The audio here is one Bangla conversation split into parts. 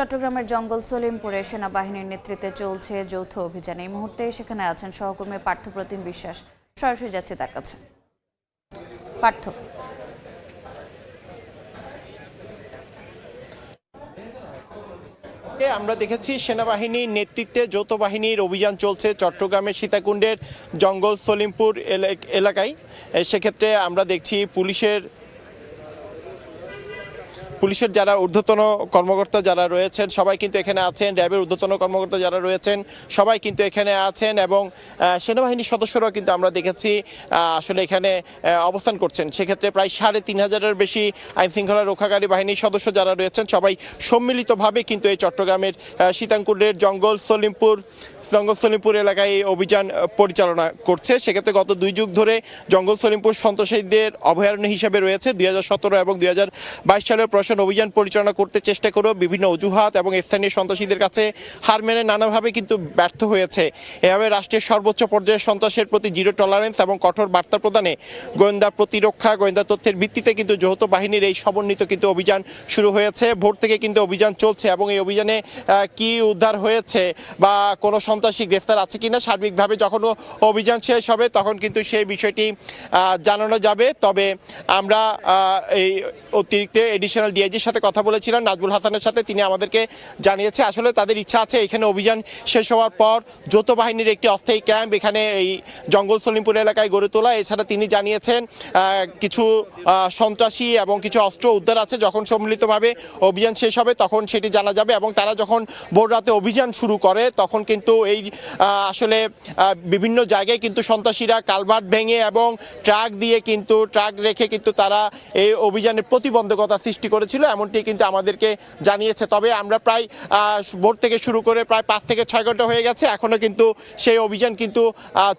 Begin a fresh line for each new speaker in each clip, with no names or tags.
চট্টগ্রামের জঙ্গল সলিমপুরে সেনাবাহিনীর নেতৃত্বে চলছে যৌথ অভিযান। এই মুহূর্তে সেখানে আছেন সহকর্মী পার্থপ্রতিম বিশ্বাস। সরাসরি যাচ্ছে তার কাছে। পার্থ,
আমরা দেখেছি সেনাবাহিনীর নেতৃত্বে যৌথ বাহিনীর অভিযান চলছে চট্টগ্রামের সীতাকুণ্ডের জঙ্গল সলিমপুর এলাকায়। সেক্ষেত্রে আমরা দেখছি পুলিশের যারা ঊর্ধ্বতন কর্মকর্তা যারা রয়েছেন সবাই কিন্তু এখানে আছেন, র্যাবের ঊর্ধ্বতন কর্মকর্তা যারা রয়েছেন সবাই কিন্তু এখানে আছেন এবং সেনাবাহিনীর সদস্যরাও কিন্তু আমরা দেখেছি আসলে এখানে অবস্থান করছেন। সেক্ষেত্রে প্রায় ৩৫০০-এর বেশি আইনশৃঙ্খলা রক্ষাকারী বাহিনীর সদস্য যারা রয়েছেন সবাই সম্মিলিতভাবে কিন্তু এই চট্টগ্রামের সীতাকুণ্ডের জঙ্গল সলিমপুর এলাকায় এই অভিযান পরিচালনা করছে। সেক্ষেত্রে গত ২ যুগ ধরে জঙ্গল সলিমপুর সন্ত্রাসীদের অভয়ারণ্য হিসেবে রয়েছে। ২০১৭ এবং ২০২২ সালের অভিযান পরিচালনা করতে চেষ্টা করেও বিভিন্ন অজুহাত এবং স্থানীয় সন্ত্রাসীদের কাছে হার মেনে নানাভাবে কিন্তু ব্যর্থ হয়েছে। এভাবে রাষ্ট্রের সর্বোচ্চ পর্যায়ে সন্ত্রাসের প্রতি জিরো টলারেন্স এবং কঠোর বার্তা প্রদানে গোয়েন্দা প্রতিরক্ষা গোয়েন্দা তথ্যের ভিত্তিতে কিন্তু যৌথ বাহিনীর এই সমন্বিত কিন্তু অভিযান শুরু হয়েছে। ভোর থেকে কিন্তু অভিযান চলছে এবং এই অভিযানে কি উদ্ধার হয়েছে বা কোনো সন্ত্রাসী গ্রেফতার আছে কিনা সার্বিকভাবে যখন অভিযান শেষ হবে তখন কিন্তু সেই বিষয়টি জানানো যাবে। তবে আমরা এই অতিরিক্ত এডিশনাল ডিআইজির সাথে কথা বলেছিলাম, নাজবুল হাসানের সাথে। তিনি আমাদেরকে জানিয়েছে আসলে তাদের ইচ্ছা আছে এখানে অভিযান শেষ হওয়ার পর যৌথ বাহিনীর একটি অস্থায়ী ক্যাম্প এখানে এই জঙ্গল সলিমপুর এলাকায় গড়ে তোলা। এছাড়া তিনি জানিয়েছেন কিছু সন্ত্রাসী এবং কিছু অস্ত্র উদ্ধার আছে। যখন সম্মিলিতভাবে অভিযান শেষ হবে তখন সেটি জানা যাবে এবং তারা যখন ভোর রাতে অভিযান শুরু করে তখন কিন্তু এই আসলে বিভিন্ন জায়গায় কিন্তু সন্ত্রাসীরা কালভার্ট ভেঙে এবং ট্রাক রেখে কিন্তু তারা এই অভিযানের প্রতিবন্ধকতা সৃষ্টি করেছিল, এমনটি কিন্তু আমাদেরকে জানিয়েছে। তবে আমরা প্রায় ভোর থেকে শুরু করে প্রায় ৫ থেকে ৬ ঘন্টা হয়ে গেছে, এখনো কিন্তু সেই অভিযান কিন্তু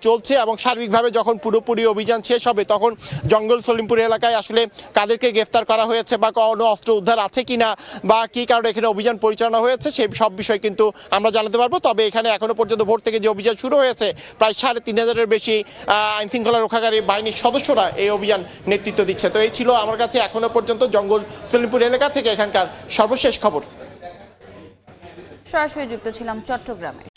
চলছে এবং সার্বিকভাবে যখন পুরোপুরি অভিযান শেষ হবে তখন জঙ্গল সলিমপুর এলাকায় আসলে কাদেরকে গ্রেফতার করা হয়েছে বা কোনো অস্ত্র উদ্ধার আছে কিনা বা কী কারণে এখানে অভিযান পরিচালনা হয়েছে সেই সব বিষয় কিন্তু আমরা জানাতে পারবো। তবে এখানে এখনো পর্যন্ত ভোর থেকে যে অভিযান শুরু হয়েছে প্রায় ৩৫০০-এর বেশি আইনশৃঙ্খলা রক্ষাকারী বাহিনীর সদস্যরা এই অভিযান নেতৃত্ব দিচ্ছে। তো এই ছিল আমার কাছে এখনো পর্যন্ত জঙ্গল সলিমপুর এলাকা থেকে এখানকার সর্বশেষ খবর।
সরাসরি যুক্ত ছিলাম চট্টগ্রামে।